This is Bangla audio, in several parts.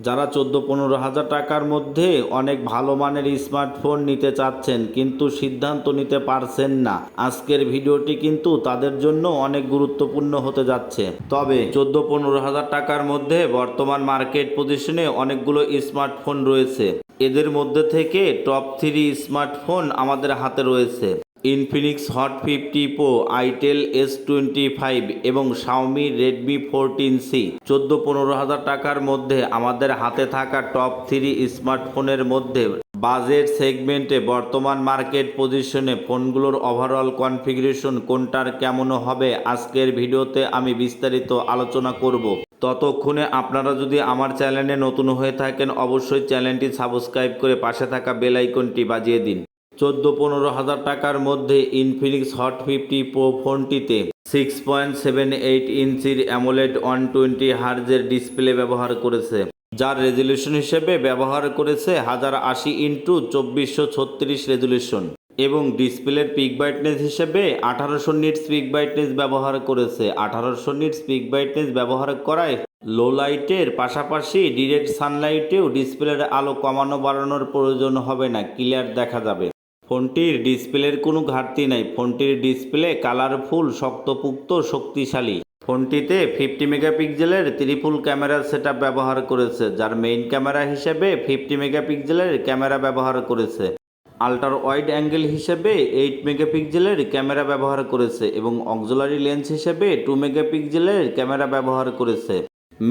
যারা 14-15 হাজার টাকার মধ্যে অনেক ভালো মানের স্মার্টফোন নিতে চাচ্ছেন কিন্তু সিদ্ধান্ত নিতে পারছেন না, আজকের ভিডিওটি কিন্তু তাদের জন্য অনেক গুরুত্বপূর্ণ হতে যাচ্ছে। তবে 14-15 হাজার টাকার মধ্যে বর্তমান মার্কেট পজিশনে অনেকগুলো স্মার্টফোন রয়েছে। এদের মধ্যে থেকে টপ 3 স্মার্টফোন আমাদের হাতে রয়েছে। Infinix hot 50 pro, itel S25 এবং শাওমি রেডমি 14C। 14-15 হাজার টাকার মধ্যে আমাদের হাতে থাকা টপ 3 স্মার্টফোনের মধ্যে বাজেট সেগমেন্টে বর্তমান মার্কেট পজিশনে ফোনগুলোর ওভারঅল কনফিগারেশন কোনটার কেমন হবে আজকের ভিডিওতে আমি বিস্তারিত আলোচনা করব। ততক্ষণে আপনারা যদি আমার চ্যানেলে নতুন হয়ে থাকেন অবশ্যই চ্যানেলটি সাবস্ক্রাইব করে পাশে থাকা বেল আইকনটি বাজিয়ে দিন। 14-15 হাজার টাকার মধ্যে ইনফিনিক্স হট 50 প্রো ফোনটিতে 6.78 ইঞ্চির অ্যামোলেড 120 হার্জের ডিসপ্লে ব্যবহার করেছে, যার রেজলিউশন হিসেবে ব্যবহার করেছে 1080x2436 রেজলিউশন এবং ডিসপ্লের পিক ব্রাইটনেস হিসেবে 1800 নিটস পিক ব্রাইটনেস ব্যবহার করেছে। 1800 নিটস পিক ব্রাইটনেস ব্যবহার করায় লো লাইটের পাশাপাশি ডিরেক্ট সানলাইটেও ডিসপ্লের আলো কমানো বাড়ানোর প্রয়োজন হবে না, ক্লিয়ার দেখা যাবে। ফোনটির ডিসপ্লের কোনো ঘাটতি নাই। ফোনটির ডিসপ্লে কালারফুল, শক্তপোক্ত, শক্তিশালী। ফোনটিতে 50 মেগাপিক্সেলের ত্রিপুল ক্যামেরা সেটআপ ব্যবহার করেছে, যার মেইন ক্যামেরা হিসেবে 50 মেগাপিক্সেলের ক্যামেরা ব্যবহার করেছে। আল্ট্রা ওয়াইড অ্যাঙ্গেল হিসেবে 8 মেগাপিক্সেলের ক্যামেরা ব্যবহার করেছে এবং অক্সিলারি লেন্স হিসেবে 2 মেগাপিক্সেলের ক্যামেরা ব্যবহার করেছে।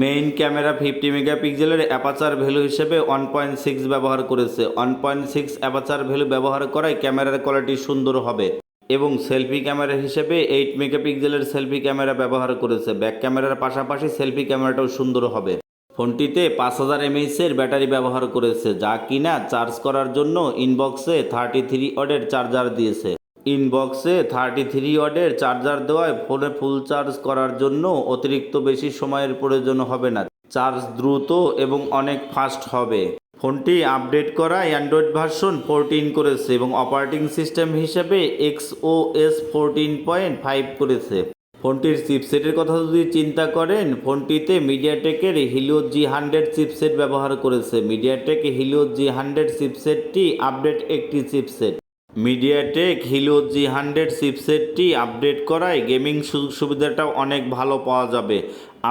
মেইন ক্যামেরা 50 মেগাপিক্সেলের অ্যাপাচার ভ্যালু হিসেবে 1.6 ব্যবহার করেছে। 1.6 অ্যাপাচার ভ্যালু ব্যবহার করায় ক্যামেরার কোয়ালিটি সুন্দর হবে এবং সেলফি ক্যামেরা হিসেবে 8 মেগাপিক্সেলের সেলফি ক্যামেরা ব্যবহার করেছে। ব্যাক ক্যামেরার পাশাপাশি সেলফি ক্যামেরাটাও সুন্দর হবে। ফোনটিতে 5000 mAh ব্যাটারি ব্যবহার করেছে, যা কিনা চার্জ করার জন্য ইনবক্সে 33 ওয়াটের চার্জার দিয়েছে। ইনবক্সে 33 ওয়াটের চার্জার দেওয়ায় ফোনে ফুল চার্জ করার জন্য অতিরিক্ত বেশি সময়ের প্রয়োজন হবে না, চার্জ দ্রুত এবং অনেক ফাস্ট হবে। ফোনটি আপডেট করা অ্যান্ড্রয়েড ভার্সন 14 করেছে এবং অপারেটিং সিস্টেম হিসেবে XOS 14.5 করেছে। ফোনটির চিপসেটের কথা যদি চিন্তা করেন, ফোনটিতে মিডিয়াটেকের হিলিও G100 চিপসেট ব্যবহার করেছে। মিডিয়াটেক হিলিও G100 চিপসেটটি আপডেট একটি চিপসেট। মিডিয়াটেক হিলিও G100 চিপসেটটি আপডেট করায় গেমিং সুযোগ সুবিধাটাও অনেক ভালো পাওয়া যাবে।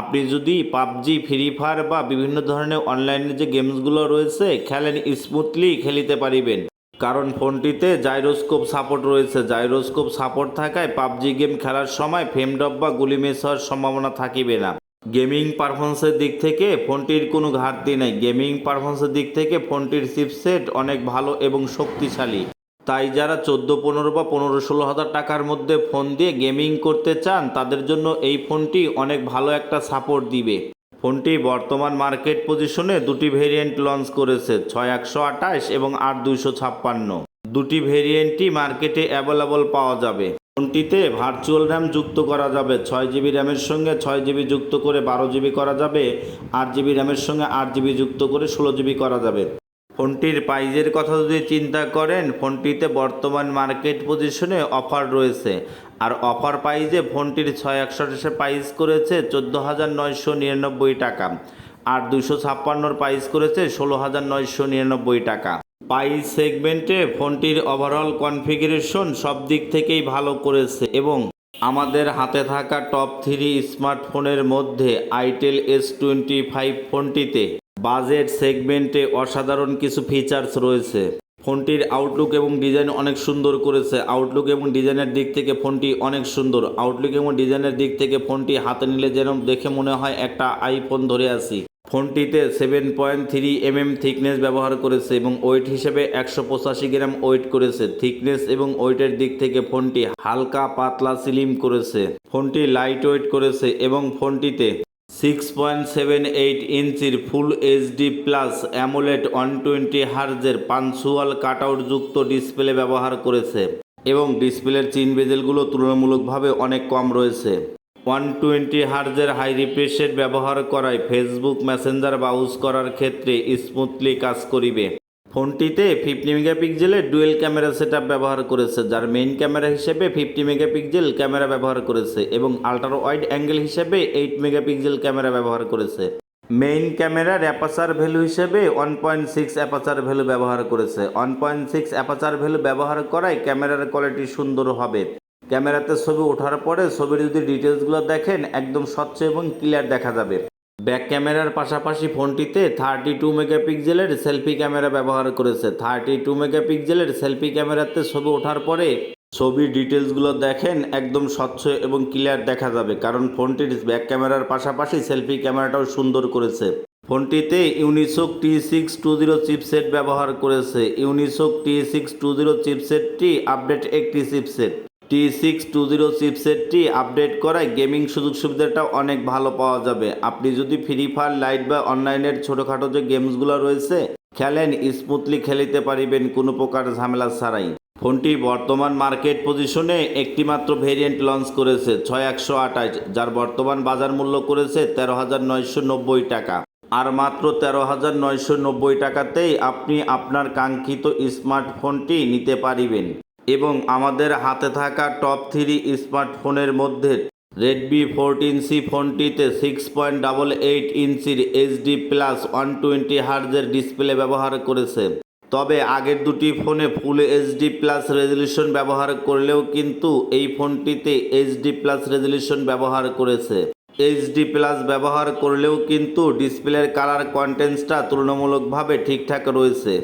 আপনি যদি পাবজি, ফ্রি ফায়ার বা বিভিন্ন ধরনের অনলাইনে যে গেমসগুলো রয়েছে খেলেন, স্মুথলি খেলিতে পারিবেন, কারণ ফোনটিতে জাইরোস্কোপ সাপোর্ট রয়েছে। জাইরোস্কোপ সাপোর্ট থাকায় পাবজি গেম খেলার সময় ফ্রেম ড্রপ বা গুলি মিস হওয়ার সম্ভাবনা থাকিবে না। গেমিং পারফরমেন্সের দিক থেকে ফোনটির কোনো ঘাটতি নেই। গেমিং পারফরমেন্সের দিক থেকে ফোনটির চিপসেট অনেক ভালো এবং শক্তিশালী। তাই যারা 14-15 বা 15-16 হাজার টাকার মধ্যে ফোন দিয়ে গেমিং করতে চান তাদের জন্য এই ফোনটি অনেক ভালো একটা সাপোর্ট দিবে। ফোনটি বর্তমান মার্কেট পজিশনে দুটি ভেরিয়েন্ট লঞ্চ করেছে, 6128 এবং 8256। দুটি ভেরিয়েন্টই মার্কেটে অ্যাভেলেবল পাওয়া যাবে। ফোনটিতে ভার্চুয়াল র্যাম যুক্ত করা যাবে। 6GB র্যামের সঙ্গে 6GB যুক্ত করে 12GB করা যাবে। 8GB র্যামের সঙ্গে 8GB যুক্ত করে 16GB করা যাবে। ফোনটির প্রাইজের কথা যদি চিন্তা করেন, ফোনটিতে বর্তমান মার্কেট পজিশনে অফার রয়েছে, আর অফার প্রাইজে ফোনটির 6128 প্রাইস করেছে 14,999 টাকা, আর 256 প্রাইস করেছে 16,999 টাকা। প্রাইস সেগমেন্টে ফোনটির ওভারঅল কনফিগারেশন সব দিক থেকেই ভালো করেছে এবং আমাদের হাতে থাকা টপ 3 স্মার্টফোনের মধ্যে আইটেল S25 ফোনটিতে বাজেট সেগমেন্টে অসাধারণ কিছু ফিচার্স রয়েছে। ফোনটির আউটলুক এবং ডিজাইন অনেক সুন্দর করেছে। আউটলুক এবং ডিজাইনের দিক থেকে ফোনটি অনেক সুন্দর। আউটলুক এবং ডিজাইনের দিক থেকে ফোনটি হাতে নিলে যেন দেখে মনে হয় একটা আইফোন ধরে আছি। ফোনটিতে 7.3 থিকনেস ব্যবহার করেছে এবং ওয়েট হিসেবে 185 গ্রাম ওয়েট করেছে। থিকনেস এবং ওয়েটের দিক থেকে ফোনটি হালকা পাতলা স্লিম করেছে। ফোনটি লাইট ওয়েট করেছে এবং ফোনটিতে 6.78 ইঞ্চির ফুল এইচডি প্লাস অ্যামোলেড 120 হার্জের পাঞ্চুয়াল কাটআউট যুক্ত ডিসপ্লে ব্যবহার করেছে এবং ডিসপ্লের চিন বেজেলগুলো তুলনামূলকভাবে অনেক কম রয়েছে। 120 হার্জের হাই রিফ্রেশ রেট ব্যবহার করায় ফেসবুক মেসেঞ্জার ব্রাউজ করার ক্ষেত্রে স্মুথলি কাজ করিবে। ফোনটিতে 50 মেগাপিক্সেলের ডুয়েল ক্যামেরা সেটআপ ব্যবহার করেছে, যার মেইন ক্যামেরা হিসেবে 50 মেগাপিক্সেল ক্যামেরা ব্যবহার করেছে এবং আল্ট্রা ওয়াইড অ্যাঙ্গেল হিসেবে 8 মেগাপিক্সেল ক্যামেরা ব্যবহার করেছে। মেইন ক্যামেরার অ্যাপাচার ভ্যালু হিসেবে 1.6 অ্যাপাচার ভ্যালু ব্যবহার করেছে। 1.6 অ্যাপাচার ভ্যালু ব্যবহার করায় ক্যামেরার কোয়ালিটি সুন্দর হবে। ক্যামেরাতে ছবি ওঠার পরে ছবির যদি ডিটেলসগুলো দেখেন একদম স্বচ্ছ এবং ক্লিয়ার দেখা যাবে। ব্যাক ক্যামেরার পাশাপাশি ফোনটিতে 32 মেগাপিক্সেলের সেলফি ক্যামেরা ব্যবহার করেছে। 32 মেগাপিক্সেলের সেলফি ক্যামেরাতে ছবি ওঠার পরে ছবির ডিটেলসগুলো দেখেন একদম স্বচ্ছ এবং ক্লিয়ার দেখা যাবে, কারণ ফোনটির ব্যাক ক্যামেরার পাশাপাশি সেলফি ক্যামেরাটাও সুন্দর করেছে। ফোনটিতে ইউনিসোক T620 চিপসেট ব্যবহার করেছে। ইউনিসোক T620 চিপসেটটি আপডেট একটি চিপসেট। T620 চিপসেটটি আপডেট করায় গেমিং সুযোগ সুবিধাটা অনেক ভালো পাওয়া যাবে। আপনি যদি ফ্রি ফায়ার লাইট বা অনলাইনের ছোটোখাটো যে গেমসগুলো রয়েছে খেলেন, স্মুথলি খেলিতে পারিবেন কোনো প্রকার ঝামেলা ছাড়াই। ফোনটি বর্তমান মার্কেট পজিশনে একটি মাত্র ভেরিয়েন্ট লঞ্চ করেছে 6128, যার বর্তমান বাজার মূল্য করেছে 13,990 টাকা। আর মাত্র 13,990 টাকাতেই আপনি আপনার কাঙ্ক্ষিত স্মার্টফোনটি নিতে পারিবেন। এবং আমাদের হাতে থাকা টপ 3 স্মার্টফোনের মধ্যে রেডমি 14C ফোনটিতে 6.88 ইঞ্চির HD প্লাস 120 হার্জের ডিসপ্লে ব্যবহার করেছে। তবে আগের দুটি ফোনে ফুল HD প্লাস রেজলিউশন ব্যবহার করলেও কিন্তু এই ফোনটিতে HD প্লাস রেজলিউশন ব্যবহার করেছে। HD প্লাস ব্যবহার করলেও কিন্তু ডিসপ্লের কালার কন্টেন্টসটা তুলনামূলকভাবে ঠিকঠাক রয়েছে।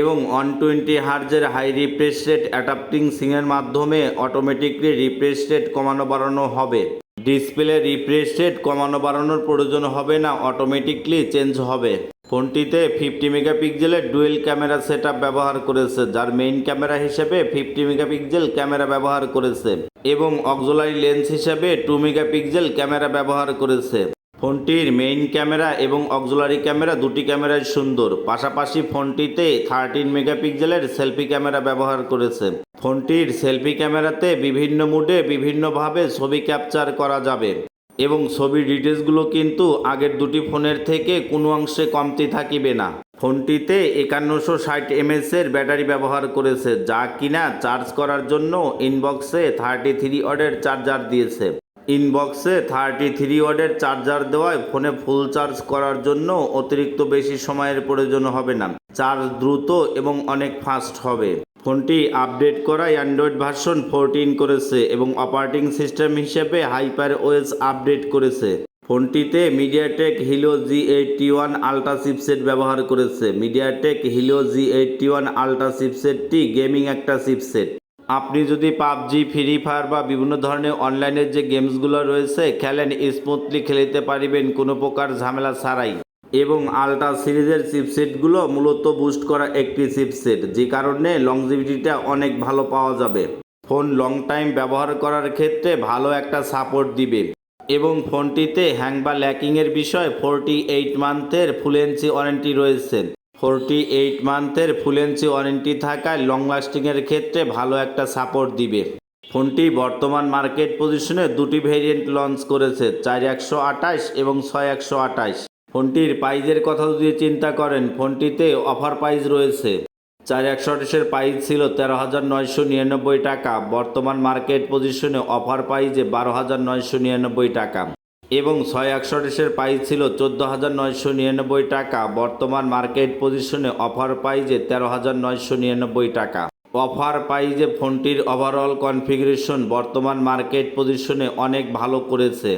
এবং 120 হার্জের হাই রিফ্রেশ রেট অ্যাডাপ্টিং সিংয়ের মাধ্যমে অটোমেটিকলি রিফ্রেশ রেট কমানো বাড়ানো হবে। ডিসপ্লে রিফ্রেশ রেট কমানো বাড়ানোর প্রয়োজন হবে না, অটোমেটিকলি চেঞ্জ হবে। ফোনটিতে 50 মেগাপিক্সেলের ডুয়েল ক্যামেরা সেটআপ ব্যবহার করেছে, যার মেইন ক্যামেরা হিসেবে 50 মেগাপিক্সেল ক্যামেরা ব্যবহার করেছে এবং অক্সিলারি লেন্স হিসেবে 2 মেগাপিক্সেল ক্যামেরা ব্যবহার করেছে। ফোনটির মেইন ক্যামেরা এবং অক্সিলারি ক্যামেরা দুটি ক্যামেরাই সুন্দর। পাশাপাশি ফোনটিতে 13 মেগাপিক্সেলের সেলফি ক্যামেরা ব্যবহার করেছে। ফোনটির সেলফি ক্যামেরাতে বিভিন্ন মুডে বিভিন্নভাবে ছবি ক্যাপচার করা যাবে এবং ছবির ডিটেলসগুলো কিন্তু আগের দুটি ফোনের থেকে কোনো অংশে কমতি থাকিবে না। ফোনটিতে 5160 mAh এর ব্যাটারি ব্যবহার করেছে, যা কিনা চার্জ করার জন্য ইনবক্সে 33 ওয়াটের চার্জার দিয়েছে। ইনবক্সে 33 ওয়াটের চার্জার দেওয়ায় ফোনে ফুল চার্জ করার জন্য অতিরিক্ত বেশি সময়ের প্রয়োজন হবে না। চার্জ দ্রুত এবং অনেক ফাস্ট হবে। ফোনটি আপডেট করা অ্যান্ড্রয়েড ভার্সন 14 করেছে এবং অপারেটিং সিস্টেম হিসেবে HyperOS আপডেট করেছে। ফোনটিতে MediaTek Helio G81 ultra chipset ব্যবহার করেছে। মিডিয়াটেক হিলিও G81 আলট্রা চিপসেটটি গেমিং একটা চিপসেট। আপনি যদি পাবজি, ফ্রি ফায়ার বা বিভিন্ন ধরনের অনলাইনের যে গেমসগুলো রয়েছে খেলেন, স্মুথলি খেলতে পারিবেন কোনো প্রকার ঝামেলা ছাড়াই। এবং আলট্রা সিরিজের চিপসেটগুলো মূলত বুস্ট করা একটি চিপসেট, যে কারণে লংজিভিটিটা অনেক ভালো পাওয়া যাবে। ফোন লং টাইম ব্যবহার করার ক্ষেত্রে ভালো একটা সাপোর্ট দিবে এবং ফোনটিতে হ্যাং বা ল্যাকিংয়ের বিষয়ে 48 মান্থের ফুলেন্সি ওয়ারেন্টি রয়েছে। 48 মান্থের ফুলেন্সি ওয়ারেন্টি থাকায় লং লাস্টিংয়ের ক্ষেত্রে ভালো একটা সাপোর্ট দিবে। ফোনটি বর্তমান মার্কেট পজিশনে দুটি ভেরিয়েন্ট লঞ্চ করেছে, 4128 এবং 6128। ফোনটির প্রাইজের কথা যদি চিন্তা করেন, ফোনটিতে অফার প্রাইস রয়েছে। 4128-এর প্রাইস ছিল 13,999 টাকা, বর্তমান মার্কেট পজিশনে অফার প্রাইজে 12,999 টাকা। এবং 6128-এর প্রাইস ছিল 14,999 টাকা, বর্তমান মার্কেট পজিশনে অফার প্রাইজে 13,999 টাকা। অফার প্রাইজে ফোনটির ওভারঅল কনফিগারেশন বর্তমান মার্কেট পজিশনে অনেক ভালো করেছে।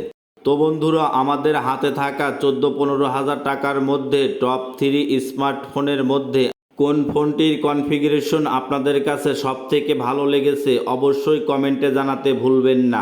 তো বন্ধুরা, আমাদের হাতে থাকা 14-15 হাজার টাকার মধ্যে টপ 3 স্মার্টফোনের মধ্যে কোন ফোনটির কনফিগারেশন আপনাদের কাছে সবথেকে ভালো লেগেছে অবশ্যই কমেন্টে জানাতে ভুলবেন না।